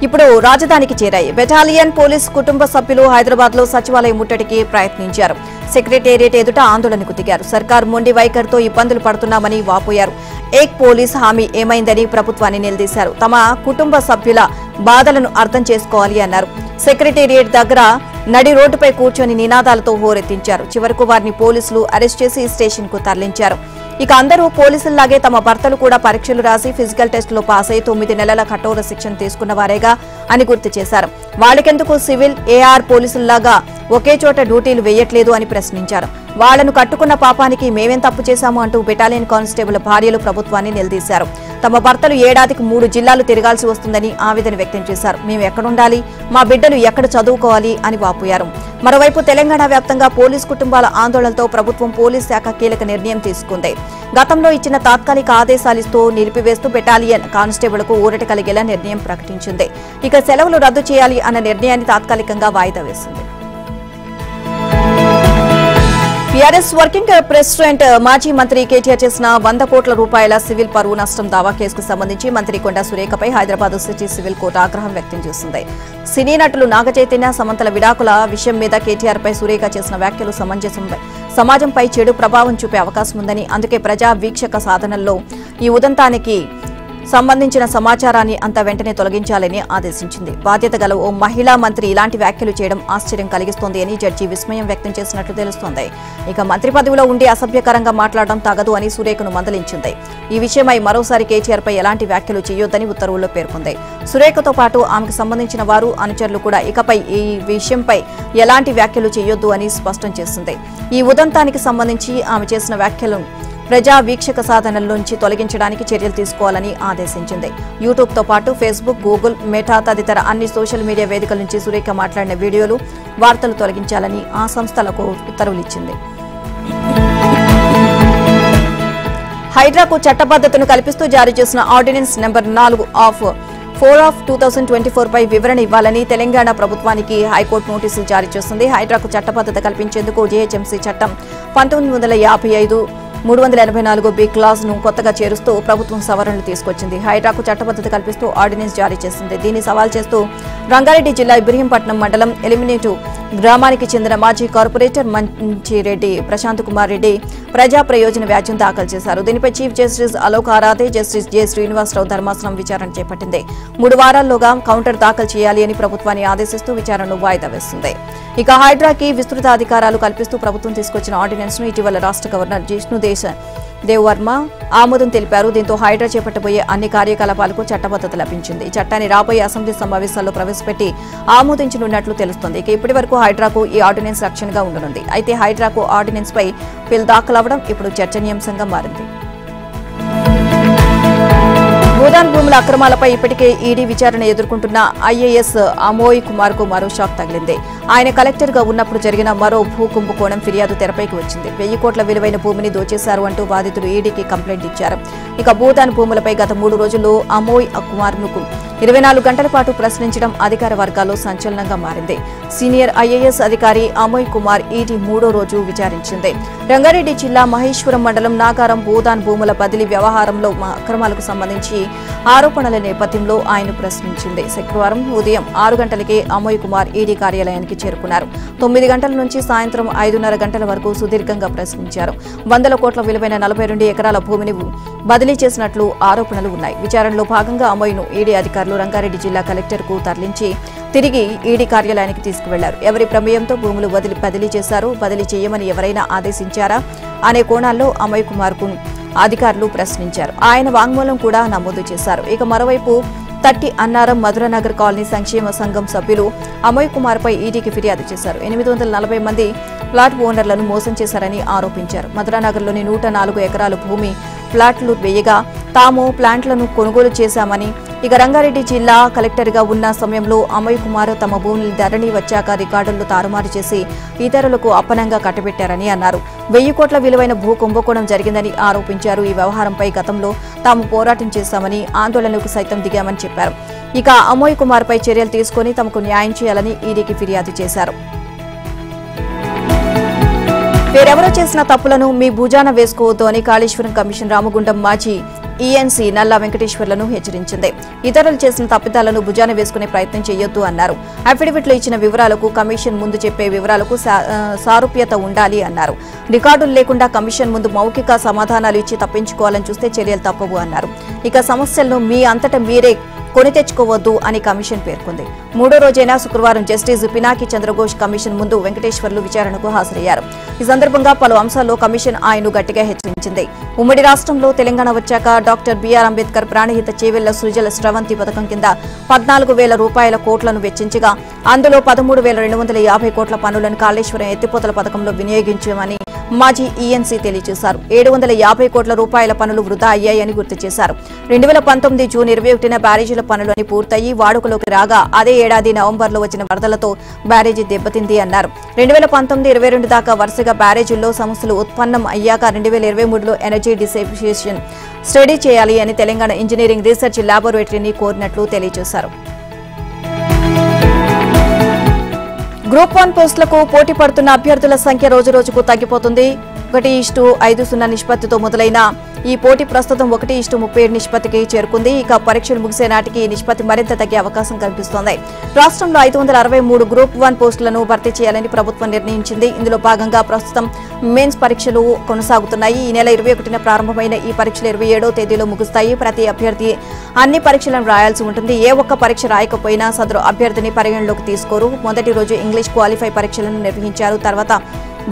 ఇప్పుడు రాజధానికి చేరాయి. బెటాలియన్ పోలీసు కుటుంబ సభ్యులు హైదరాబాద్ లో సచివాలయం ముట్టడికి ప్రయత్నించారు. సెక్రటేరియట్ ఎదుట ఆందోళనకు దిగారు. సర్కార్ మొండి వైఖరితో ఇబ్బందులు పడుతున్నామని వాపోయారు. ఏక్ పోలీస్ హామీ ఏమైందని ప్రభుత్వాన్ని నిలదీశారు. తమ కుటుంబ సభ్యుల బాధలను అర్థం చేసుకోవాలి అన్నారు. సెక్రటేరియట్ దగ్గర నడి రోడ్డుపై కూర్చొని నినాదాలతో హోరెత్తించారు. చివరకు వారిని పోలీసులు అరెస్ట్ చేసి స్టేషన్ కు తరలించారు. ఇక అందరూ పోలీసుల్లాగే తమ భర్తలు కూడా పరీక్షలు రాసి ఫిజికల్ టెస్టులో పాస్ అయి 9 నెలల కఠోర శిక్షణ తీసుకున్నవారేగా అని గుర్తు చేశారు. వాళ్ళకెందుకు సివిల్ ఏఆర్ పోలీసుల్లాగా ఒకే చోట డ్యూటీలు వేయట్లేదు అని ప్రశ్నించారు. వాళ్లను కట్టుకున్న పాపానికి మేమేం తప్పు చేశాము అంటూ బెటాలియన్ కానిస్టేబుల్ భార్యలు ప్రభుత్వాన్ని నిలదీశారు. తమ భర్తలు ఏడాదికి 3 జిల్లాలు తిరగాల్సి వస్తుందని ఆవేదన వ్యక్తం చేశారు. మేము ఎక్కడుండాలి, మా బిడ్డలు ఎక్కడ చదువుకోవాలి అని వాపోయారు. మరోవైపు తెలంగాణ వ్యాప్తంగా పోలీసు కుటుంబాల ఆందోళనతో ప్రభుత్వం పోలీస్ శాఖ కీలక నిర్ణయం తీసుకుంది. గతంలో ఇచ్చిన తాత్కాలిక ఆదేశాలిస్తూ నిలిపివేస్తూ బెటాలియన్ కానిస్టేబుల్కు ఊరట కలిగేలా నిర్ణయం ప్రకటించింది. ఇక సెలవులు రద్దు చేయాలి అన్న నిర్ణయాన్ని తాత్కాలికంగా వాయిదా వేసింది. టీఆర్ఎస్ వర్కింగ్ ప్రెసిడెంట్ మాజీ మంత్రి కేటీఆర్ చేసిన 100 కోట్ల రూపాయల సివిల్ పరువు నష్టం దావా కేసుకు సంబంధించి మంత్రి కొండా సురేఖపై హైదరాబాద్ సిటీ సివిల్ కోర్టు ఆగ్రహం వ్యక్తం చేసింది. సినీ నటులు నాగచైతన్య, సమంతల విడాకుల విషయం మీద కేటీఆర్ పై సురేఖ చేసిన వ్యాఖ్యలు సమాజంపై చెడు ప్రభావం చూపే అవకాశం ఉందని, అందుకే ప్రజా వీక్షక సాధనల్లో ఈ ఉదంతానికి సంబంధించిన సమాచారాన్ని అంతా వెంటనే తొలగించాలని ఆదేశించింది. బాధ్యత గల ఓ మహిళా మంత్రి ఇలాంటి వ్యాఖ్యలు చేయడం ఆశ్చర్యం కలిగిస్తోంది అని జడ్జి విస్మయం వ్యక్తం చేసినట్లు తెలుస్తోంది. ఇక మంత్రి పదవిలో ఉండి అసభ్యకరంగా మాట్లాడడం తగదు అని సురేఖను మందలించింది. ఈ విషయమై మరోసారి కేటీఆర్ పై ఎలాంటి వ్యాఖ్యలు చేయొద్దని ఉత్తర్వుల్లో పేర్కొంది. సురేఖతో పాటు ఆమెకు సంబంధించిన వారు, అనుచరులు కూడా ఇకపై ఈ విషయంపై ఎలాంటి వ్యాఖ్యలు చేయొద్దు అని స్పష్టం చేసింది. ఈ ఉదంతానికి సంబంధించి ఆమె చేసిన వ్యాఖ్యలను ప్రజా వీక్షక సాధనల్లోంచి తొలగించడానికి చర్యలు తీసుకోవాలని ఆదేశించింది. యూట్యూబ్తో పాటు ఫేస్బుక్, గూగుల్, మెటా తదితర అన్ని సోషల్ మీడియా వేదికల నుంచి సురేఖ మాట్లాడిన వీడియోలు, వార్తలు తొలగించాలని ఆ సంస్థలకు ఉత్తర్వులిచ్చింది. హైడ్రాకు చట్టబద్ధతను కల్పిస్తూ జారీ చేసిన ఆర్డినెన్స్ నెంబర్ 4 ఆఫ్ 4/2024 పై వివరణ ఇవ్వాలని తెలంగాణ ప్రభుత్వానికి హైకోర్టు నోటీసులు జారీ చేస్తుంది. హైడ్రాకు చట్టబద్ధత కల్పించేందుకు జీహెచ్ఎంసీ చట్టం 1955 384 క్లాజ్ ను కొత్తగా చేరుస్తూ ప్రభుత్వం సవరణలు తీసుకొచ్చింది. హైడ్రాకు చట్టబద్ధత కల్పిస్తూ ఆర్డినెన్స్ జారీ చేసింది. దీన్ని సవాల్ చేస్తూ రంగారెడ్డి జిల్లా ఇబ్రహీంపట్నం మండలం ఎలిమినేటు గ్రామానికి చెందిన మాజీ కార్పొరేటర్ మంచిరెడ్డి ప్రశాంత్ కుమార్ రెడ్డి ప్రజా ప్రయోజన వ్యాజ్యం దాఖలు చేశారు. దీనిపై chief justice Alok Aradhe, justice J Srinivasa Rao ధర్మాసనం విచారణ చేపట్టింది. 3 వారాల్లోగా కౌంటర్ దాఖలు చేయాలి అని ప్రభుత్వాన్ని ఆదేశిస్తూ విచారణను వాయిదా వేస్తుంది. ఇక హైడ్రాకి విస్తృత అధికారాలు కల్పిస్తూ ప్రభుత్వం తీసుకొచ్చిన ఆర్డినెన్స్ ను ఇటీవల రాష్ట్ర గవర్నర్ జిష్ణుదేవ్ వర్మ ఆమోదం తెలిపారు. దీంతో హైడ్రా చేపట్టబోయే అన్ని కార్యకలాపాలకు చట్టబద్ధత లభించింది. ఈ చట్టాన్ని రాబోయే అసెంబ్లీ సమావేశాల్లో ప్రవేశపెట్టి ఆమోదించనున్నట్లు తెలుస్తోంది. ఇక ఇప్పటి వరకు హైడ్రాకు ఈ ఆర్డినెన్స్ రక్షణగా ఉండనుంది. అయితే హైడ్రాకు ఆర్డినెన్స్ పై బిల్ దాఖలవడం ఇప్పుడు చర్చనీయాంశంగా మారింది. భూదాన్ భూముల అక్రమాలపై ఇప్పటికే ఈడీ విచారణ ఎదుర్కొంటున్న ఐఏఎస్ అమోయ్ కుమార్ కు మరో షాక్ తగిలింది. ఆయన కలెక్టర్ గా ఉన్నప్పుడు జరిగిన మరో భూ కుంభకోణం ఫిర్యాదు తెరపైకి వచ్చింది. 1000 కోట్ల విలువైన భూమిని దోచేశారు అంటూ బాధితులు ఈడీకి కంప్లైంట్ ఇచ్చారు. ఇక భూదాన్ భూములపై గత 3 రోజుల్లో అమోయ్ కుమార్ ను 24 గంటల పాటు ప్రశ్నించడం అధికార వర్గాల్లో సంచలనంగా మారింది. సీనియర్ ఐఏఎస్ అధికారి అమోయ్ కుమార్ ఈడీ 3వ రోజు విచారించింది. రంగారెడ్డి జిల్లా మహేశ్వరం మండలం నాగారం భూదాన్ భూముల బదిలీ వ్యవహారంలో అక్రమాలకు సంబంధించి ఆరోపణల నేపథ్యంలో ఆయన ప్రశ్నించింది. శుక్రవారం ఉదయం 6 గంటలకే అమోయ్ కుమార్ ఈడీ కార్యాలయానికి చేరుకున్నారు. 9 గంటల నుంచి సాయంత్రం 5:30 గంటల వరకు సుదీర్ఘంగా ప్రశ్నించారు. 100 కోట్ల విలువైన 42 ఎకరాల భూమిని బదిలీ చేసినట్లు ఆరోపణలు ఉన్నాయి. విచారణలో భాగంగా అమోయ్ను ఈడీ అధికారులు రంగారెడ్డి జిల్లా కలెక్టర్ కు తరలించి తిరిగి ఈడీ కార్యాలయానికి తీసుకువెళ్లారు. ఎవరి ప్రమేయంతో భూములు బదిలీ చేశారు, బదిలీ చేయమని ఎవరైనా ఆదేశించారా అనే కోణాల్లో అమోయ్ కుమార్ కు అధికారులు ప్రశ్నించారు. ఆయన వాంగ్మూలం కూడా నమోదు చేశారు. ఇక మరోవైపు తట్టి అన్నారం మధురనగర్ కాలనీ సంక్షేమ సంఘం సభ్యులు అమోయ్ కుమార్ పై ఈడీకి ఫిర్యాదు చేశారు. 840 మంది ప్లాట్ ఓనర్లను మోసం చేశారని ఆరోపించారు. మధురనగర్లోని 104 ఎకరాల భూమి ప్లాట్లు వేయగా తాము ప్లాంట్లను కొనుగోలు చేశామని, ఇక రంగారెడ్డి జిల్లా కలెక్టర్గా ఉన్న సమయంలో అమోయ్ కుమార్ తమ భూములు ధరణి వచ్చాక రికార్డులను తారుమారు చేసి ఇతరులకు అప్పనంగా కట్టబెట్టారని అన్నారు. 1000 కోట్ల విలువైన భూ కుంభకోణం జరిగిందని ఆరోపించారు. ఈ వ్యవహారంపై గతంలో తాము పోరాటం చేశామని, ఆందోళనకు సైతం దిగామని చెప్పారు. ఇక అమోయ్ కుమార్ పై చర్యలు తీసుకుని తమకు న్యాయం చేయాలని ఈడీకి ఫిర్యాదు చేశారు. వేరెవరో చేసిన తప్పులను మీ భుజాన వేసుకోవద్దు అని కాళేశ్వరం కమిషన్ రామగుండం మాజీ ఈఎన్సీ నల్లా వెంకటేశ్వర్లను హెచ్చరించింది. ఇతరులు చేసిన తప్పిదాలను భుజాన వేసుకునే ప్రయత్నం చేయొద్దు అన్నారు. అఫిడవిట్లో ఇచ్చిన వివరాలకు కమిషన్ ముందు చెప్పే వివరాలకు సారూప్యత ఉండాలి అన్నారు. రికార్డులు లేకుండా కమిషన్ ముందు మౌఖిక సమాధానాలు ఇచ్చి తప్పించుకోవాలని చూస్తే చర్యలు తప్పవు అన్నారు. ఇక సమస్యలను మీ అంతటా మీరే కొని తెచ్చుకోవద్దు అని కమిషన్ పేర్కొంది. 3వ రోజైన శుక్రవారం జస్టిస్ పినాకి చంద్రఘోష్ కమిషన్ ముందు వెంకటేశ్వర్లు విచారణకు హాజరయ్యారు. ఈ సందర్భంగా పలు అంశాల్లో కమిషన్ ఆయన్ను గట్టిగా హెచ్చరించింది. ఉమ్మడి రాష్ట్రంలో తెలంగాణ వచ్చాక డాక్టర్ బిఆర్ అంబేద్కర్ ప్రాణహిత చేవెళ్ల సృజల స్రవంతి పథకం కింద 14,000 కోట్లను వెచ్చించగా అందులో 13,250 కోట్ల పనులను కాళేశ్వరం ఎత్తిపోతల పథకంలో వినియోగించామని మాజీ ఈఎన్సీ తెలియజేశారు. 750 కోట్ల రూపాయల పనులు వృధా అయ్యాయని గుర్తు చేశారు. 2019 జూన్ 21న బ్యారేజీల పనులని పూర్తయి వాడుకలోకి రాగా అదే ఏడాది నవంబర్లో వచ్చిన వరదలతో బ్యారేజీ దెబ్బతింది అన్నారు. 2019-22 దాకా వరుసగా బ్యారేజీల్లో సమస్యలు ఉత్పన్నం అయ్యాక 2023లో ఎనర్జీ డిసెఫిషియన్ స్టడీ చేయాలి అని తెలంగాణ ఇంజనీరింగ్ రీసెర్చ్ ల్యాబొరేటరీని కోరినట్లు తెలియజేశారు. గ్రూప్ 1 పోస్టులకు పోటీ పడుతున్న అభ్యర్థుల సంఖ్య రోజురోజుకు తగ్గిపోతుంది. 1:50 నిష్పత్తితో మొదలైన ఈ పోటీ ప్రస్తుతం 1:37 నిష్పత్తికి చేరుకుంది. ఇక పరీక్షలు ముగిసే నాటికి ఈ నిష్పత్తి మరింత తగ్గే అవకాశం కనిపిస్తోంది. రాష్ట్రంలో 563 గ్రూప్ 1 పోస్టులను భర్తీ చేయాలని ప్రభుత్వం నిర్ణయించింది. ఇందులో భాగంగా ప్రస్తుతం మెయిన్స్ పరీక్షలు కొనసాగుతున్నాయి. ఈ నెల 21న ప్రారంభమైన ఈ పరీక్షలు 27వ తేదీలో ముగుస్తాయి. ప్రతి అభ్యర్థి అన్ని పరీక్షలను రాయాల్సి ఉంటుంది. ఏ ఒక్క పరీక్ష రాయకపోయినా సదరు అభ్యర్థిని పరిగణలోకి తీసుకోరు. మొదటి రోజు ఇంగ్లీష్ క్వాలిఫై పరీక్షలను నిర్వహించారు. తర్వాత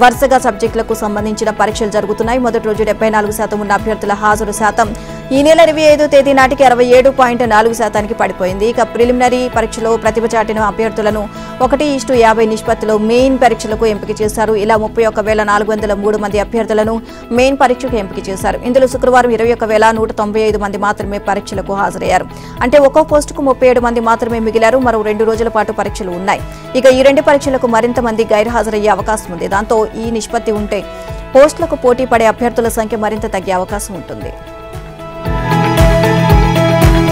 వరుసగా సబ్జెక్టులకు సంబంధించిన పరీక్షలు జరుగుతున్నాయి. మొదటి రోజు 74% ఉన్న అభ్యర్థుల హాజరు శాతం ఈ నెల 25వ తేదీ నాటికి 67.4%కి పడిపోయింది. ఇక ప్రిలిమినరీ పరీక్షలో ప్రతిభ చాటిన అభ్యర్థులను 1:50 నిష్పత్తిలో మెయిన్ పరీక్షలకు ఎంపిక చేశారు. ఇలా 31,403 మంది అభ్యర్థులను మెయిన్ పరీక్షకు ఎంపిక చేశారు. ఇందులో శుక్రవారం 21,195 మంది మాత్రమే పరీక్షలకు హాజరయ్యారు. అంటే ఒక్కో పోస్టుకు 37 మంది మాత్రమే మిగిలారు. మరో 2 రోజుల పాటు పరీక్షలు ఉన్నాయి. ఇక ఈ 2 పరీక్షలకు మరింత మంది గైర్హాజరయ్యే అవకాశం ఉంది. దాంతో ఈ నిష్పత్తి ఉంటే పోస్టులకు పోటీ పడే అభ్యర్థుల సంఖ్య మరింత తగ్గే అవకాశం ఉంటుంది.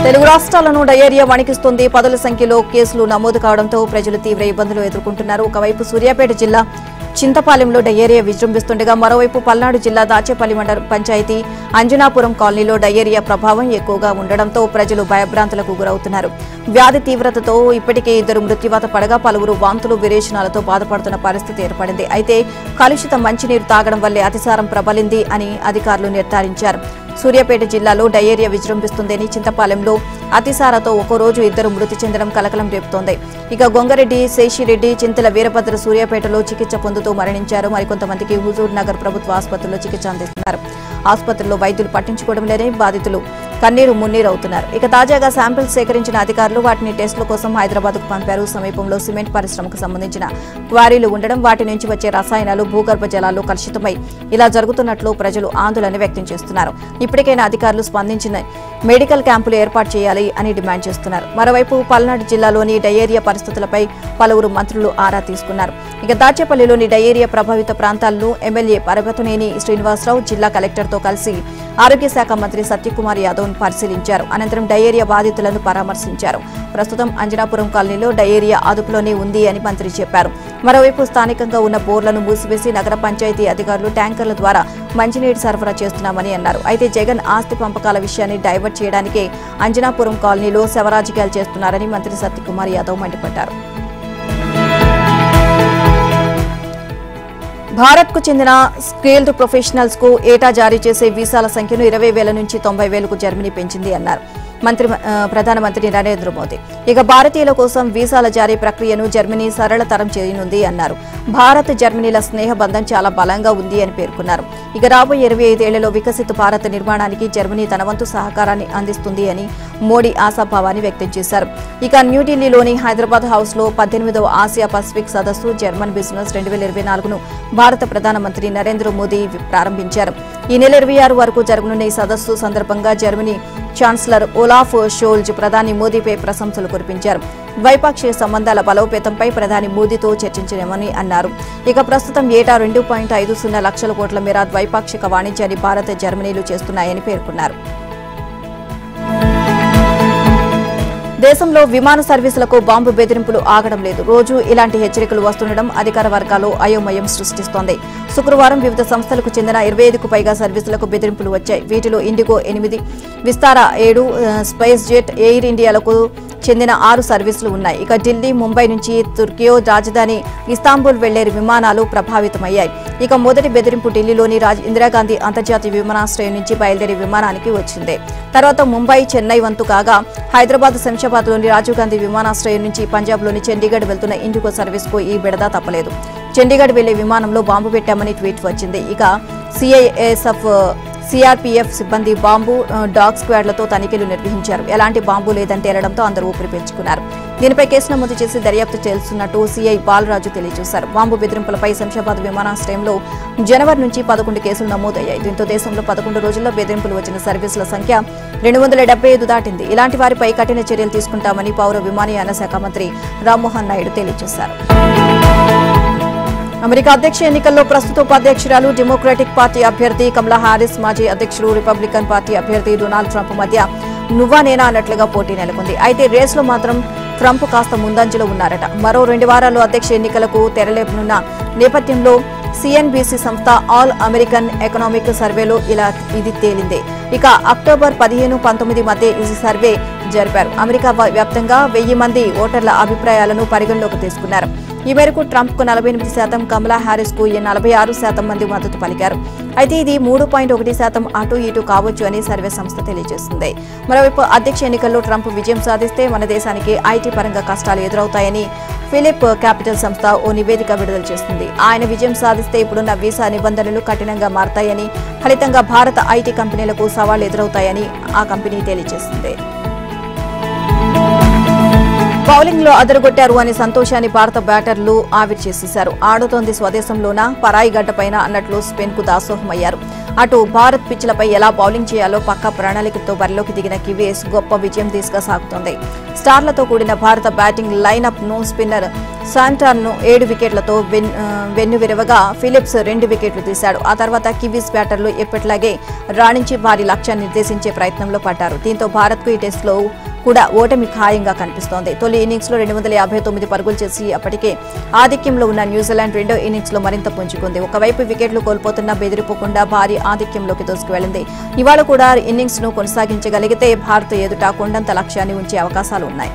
తెలుగు రాష్ట్రాలను డయేరియా వణికిస్తుంది. పదుల సంఖ్యలో కేసులు నమోదు కావడంతో ప్రజలు తీవ్ర ఇబ్బందులు ఎదుర్కొంటున్నారు. ఒకవైపు సూర్యాపేట జిల్లా చింతపాలెంలో డయేరియా విజృంభిస్తుండగా మరోవైపు పల్నాడు జిల్లా దాచేపల్లి మండల పంచాయతీ అంజనాపురం కాలనీలో డయేరియా ప్రభావం ఎక్కువగా ఉండడంతో ప్రజలు భయభ్రాంతులకు గురవుతున్నారు. వ్యాధి తీవ్రతతో ఇప్పటికే 2 మృత్యువాత పడగా పలువురు వాంతులు విరేచనాలతో బాధపడుతున్న పరిస్థితి ఏర్పడింది. అయితే కలుషిత మంచినీరు తాగడం వల్లే అతిసారం ప్రబలింది అని అధికారులు నిర్ధారించారు. సూర్యాపేట జిల్లాలో డయేరియా విజృంభిస్తుందని చింతపాలెంలో అతిసారతో ఒకరోజు 2 మృతి చెందడం కలకలం రేపుతోంది. ఇక గొంగరెడ్డి, శేషిరెడ్డి, చింతల వీరభద్ర సూర్యాపేటలో చికిత్స పొందుతూ మరణించారు. మరికొంతమందికి హుజూర్ నగర్ ప్రభుత్వ ఆసుపత్రిలో చికిత్స అందిస్తున్నారు. ఆసుపత్రిలో వైద్యులు పట్టించుకోవడం లేదని బాధితులు కన్నీరు మున్నీరవుతున్నారు. ఇక తాజాగా శాంపిల్స్ సేకరించిన అధికారులు వాటిని టెస్టుల కోసం హైదరాబాద్కు పంపారు. సమీపంలో సిమెంట్ పరిశ్రమకు సంబంధించిన క్వారీలు ఉండడం, వాటి నుంచి వచ్చే రసాయనాలు భూగర్భ జలాల్లో కలుషితమై ఇలా జరుగుతున్నట్లు ప్రజలు ఆందోళన వ్యక్తం చేస్తున్నారు. ఇప్పటికైనా అధికారులు స్పందించిన మెడికల్ క్యాంపులు ఏర్పాటు చేయాలి అని డిమాండ్ చేస్తున్నారు. మరోవైపు పల్నాడు జిల్లాలోని డయేరియా పరిస్థితులపై పలువురు మంత్రులు ఆరా తీసుకున్నారు. ఇక దాచేపల్లిలోని డయేరియా ప్రభావిత ప్రాంతాలను ఎమ్మెల్యే పర్వతనేని శ్రీనివాసరావు జిల్లా కలెక్టర్తో కలిసి ఆరోగ్య శాఖ మంత్రి సత్యకుమార్ యాదవ్ పరిశీలించారు. అనంతరం డయేరియా బాధితులను పరామర్శించారు. ప్రస్తుతం అంజనాపురం కాలనీలో డయేరియా అదుపులోనే ఉంది అని మంత్రి చెప్పారు. మరోవైపు స్థానికంగా ఉన్న బోర్లను మూసివేసి నగర పంచాయతీ అధికారులు ట్యాంకర్ల ద్వారా మంచినీటి సరఫరా చేస్తున్నామని అన్నారు. అయితే జగన్ ఆస్తి పంపకాల విషయాన్ని డైవర్ట్ చేయడానికే అంజనాపురం కాలనీలో శవరాజకీయాలు చేస్తున్నారని మంత్రి సత్యకుమార్ యాదవ్ మండిపడ్డారు. భారత్కు చెందిన స్కిల్డ్ ప్రొఫెషనల్స్ కు ఏటా జారీ చేసే వీసాల సంఖ్యను 20,000 నుంచి 90,000కు జర్మనీ పెంచింది అన్నారు ప్రధానమంత్రి నరేంద్ర మోదీ. ఇక భారతీయుల కోసం వీసాల జారీ ప్రక్రియను జర్మనీ సరళతరం చేయనుంది అన్నారు. భారత్ జర్మనీల స్నేహ బంధం చాలా బలంగా ఉంది అని పేర్కొన్నారు. ఇక రాబోయే 25 ఏళ్లలో వికసిత భారత్ నిర్మాణానికి జర్మనీ తన వంతు సహకారాన్ని అందిస్తుంది అని మోడీ ఆశాభావాన్ని వ్యక్తం చేశారు. ఇక న్యూఢిల్లీలోని హైదరాబాద్ హౌస్ లో 18వ ఆసియా పసిఫిక్ సదస్సు జర్మన్ బిజినెస్ 2024ను భారత ప్రధానమంత్రి నరేంద్ర మోదీ ప్రారంభించారు. ఈ నెల 26 వరకు జరగనున్న ఈ సదస్సు సందర్భంగా జర్మనీ ఛాన్సలర్ ఓలాఫ్ షోల్జ్ ప్రధాని మోదీపై ప్రశంసలు కురిపించారు. ద్వైపాక్షిక సంబంధాల బలోపేతంపై ప్రధాని మోదీతో చర్చించలేమని అన్నారు. ఇక ప్రస్తుతం ఏటా 2.50 లక్షల కోట్ల మేర ద్వైపాక్షిక వాణిజ్యాన్ని భారత్, జర్మనీలు చేస్తున్నాయని పేర్కొన్నారు. దేశంలో విమాన సర్వీసులకు బాంబు బెదిరింపులు ఆగడం లేదు. రోజు ఇలాంటి హెచ్చరికలు వస్తుండడం అధికార వర్గాల్లో అయోమయం సృష్టిస్తోంది. శుక్రవారం వివిధ సంస్థలకు చెందిన 25కు పైగా సర్వీసులకు బెదిరింపులు వచ్చాయి. వీటిలో ఇండిగో 8, విస్తారా 7, స్పైస్ జెట్, ఎయిర్ ఇండియాలకు చెందిన 6 సర్వీసులు ఉన్నాయి. ఇక ఢిల్లీ, ముంబై నుంచి తుర్కియో రాజధాని ఇస్తాంబుల్ వెళ్లే విమానాలు ప్రభావితమయ్యాయి. ఇక మొదటి బెదిరింపు ఢిల్లీలోని ఇందిరాగాంధీ అంతర్జాతీయ విమానాశ్రయం నుంచి బయలుదేరే విమానానికి వచ్చింది. తర్వాత ముంబై, చెన్నై వంతు కాగా హైదరాబాద్, శంషాబాద్లోని రాజీవ్ గాంధీ విమానాశ్రయం నుంచి పంజాబ్లోని చండీగఢ్ వెళ్తున్న ఇండిగో సర్వీస్కు ఈ బెడద తప్పలేదు. చండీగఢ్ వెళ్లే విమానంలో బాంబు పెట్టామని ట్వీట్ వచ్చింది. ఇక సిఐఎస్ఎఫ్, సిఆర్పీఎఫ్ సిబ్బంది బాంబు డాగ్ స్క్వాడ్లతో తనిఖీలు నిర్వహించారు. ఎలాంటి బాంబు లేదని తేలడంతో అందరూ ఊపిరి పీల్చుకున్నారు. దీనిపై కేసు నమోదు చేసి దర్యాప్తు చేస్తున్నట్టు సిఐ బాలరాజు తెలియజేశారు. బాంబు బెదిరింపులపై శంషాబాద్ విమానాశ్రయంలో జనవరి నుంచి 11 కేసులు నమోదయ్యాయి. దీంతో దేశంలో 11 రోజుల్లో బెదిరింపులు వచ్చిన సర్వీసుల సంఖ్య 275 దాటింది. ఇలాంటి వారిపై కఠిన చర్యలు తీసుకుంటామని పౌర విమానయాన శాఖ మంత్రి రామ్మోహన్ నాయుడు తెలియజేశారు. అమెరికా అధ్యక్ష ఎన్నికల్లో ప్రస్తుత ఉపాధ్యక్షురాలు డెమోక్రాటిక్ పార్టీ అభ్యర్థి కమలా హారిస్, మాజీ అధ్యక్షుడు రిపబ్లికన్ పార్టీ అభ్యర్థి డొనాల్డ్ ట్రంప్ మధ్య నువ్వా నేనా అన్నట్లుగా పోటీ నెలకొంది. అయితే రేసులో మాత్రం ట్రంప్ కాస్త ముందంజలో ఉన్నారట. మరో 2 వారాల్లో అధ్యక్ష ఎన్నికలకు తెరలేపనున్న నేపథ్యంలో సిఎన్బిసి సంస్థ ఆల్ అమెరికన్ ఎకనామిక్ సర్వేలో ఇది తేలింది. ఇక అక్టోబర్ 15, 19 మధ్య ఈ సర్వే జరిపారు. అమెరికా వ్యాప్తంగా 1000 మంది ఓటర్ల అభిప్రాయాలను పరిగణలోకి తీసుకున్నారు. ఈ మేరకు ట్రంప్కు 48%, కమలా హారిస్కు 46% మంది మద్దతు పలికారు. అయితే ఇది 3.1% అటు ఇటు కావచ్చు అని సర్వే సంస్థ తెలియజేస్తుంది. మరోవైపు అధ్యక్ష ఎన్నికల్లో ట్రంప్ విజయం సాధిస్తే మన దేశానికి ఐటీ పరంగా కష్టాలు ఎదురవుతాయని ఫిలిప్ క్యాపిటల్ సంస్థ ఓ నివేదిక విడుదల చేస్తుంది. ఆయన విజయం సాధిస్తే ఇప్పుడున్న వీసా నిబంధనలు కఠినంగా మారతాయని, ఫలితంగా భారత ఐటీ కంపెనీలకు సవాళ్లు ఎదురవుతాయని ఆ కంపెనీ తెలియజేస్తుంది. బౌలింగ్ లో అదరగొట్టారు అని సంతోషాన్ని భారత బ్యాటర్లు ఆవిరి చేసేశారు. ఆడుతోంది స్వదేశంలోనా పరాయి గడ్డపైన అన్నట్లు స్పిన్ కు దాసోహమయ్యారు. అటు భారత్ పిచ్లపై ఎలా బౌలింగ్ చేయాలో పక్కా ప్రణాళికతో బరిలోకి దిగిన కివీస్ గొప్ప విజయం దిశగా సాగుతోంది. స్టార్లతో కూడిన భారత బ్యాటింగ్ లైనప్ ను స్పిన్నర్ శాంటార్ను 7 వికెట్లతో వెన్నువిరవగా ఫిలిప్స్ 2 వికెట్లు తీశాడు. ఆ తర్వాత కివీస్ బ్యాటర్లు ఎప్పటిలాగే రాణించి భారీ లక్ష్యాన్ని నిర్దేశించే ప్రయత్నంలో పడ్డారు. దీంతో భారత్కు ఈ టెస్టులో కూడా ఓటమి ఖాయంగా కనిపిస్తోంది. తొలి ఇన్నింగ్స్ లో 259 పరుగులు చేసి అప్పటికే ఆధిక్యంలో ఉన్న న్యూజిలాండ్ రెండో ఇన్నింగ్స్ లో మరింత పుంజుకుంది. ఒకవైపు వికెట్లు కోల్పోతున్నా బెదిరిపోకుండా భారీ ఆధిక్యంలోకి దూసుకువెళ్లింది. ఇవాళ కూడా ఇన్నింగ్స్ ను కొనసాగించగలిగితే భారత్ ఎదుట కొండంత లక్ష్యాన్ని ఉంచే అవకాశాలు ఉన్నాయి.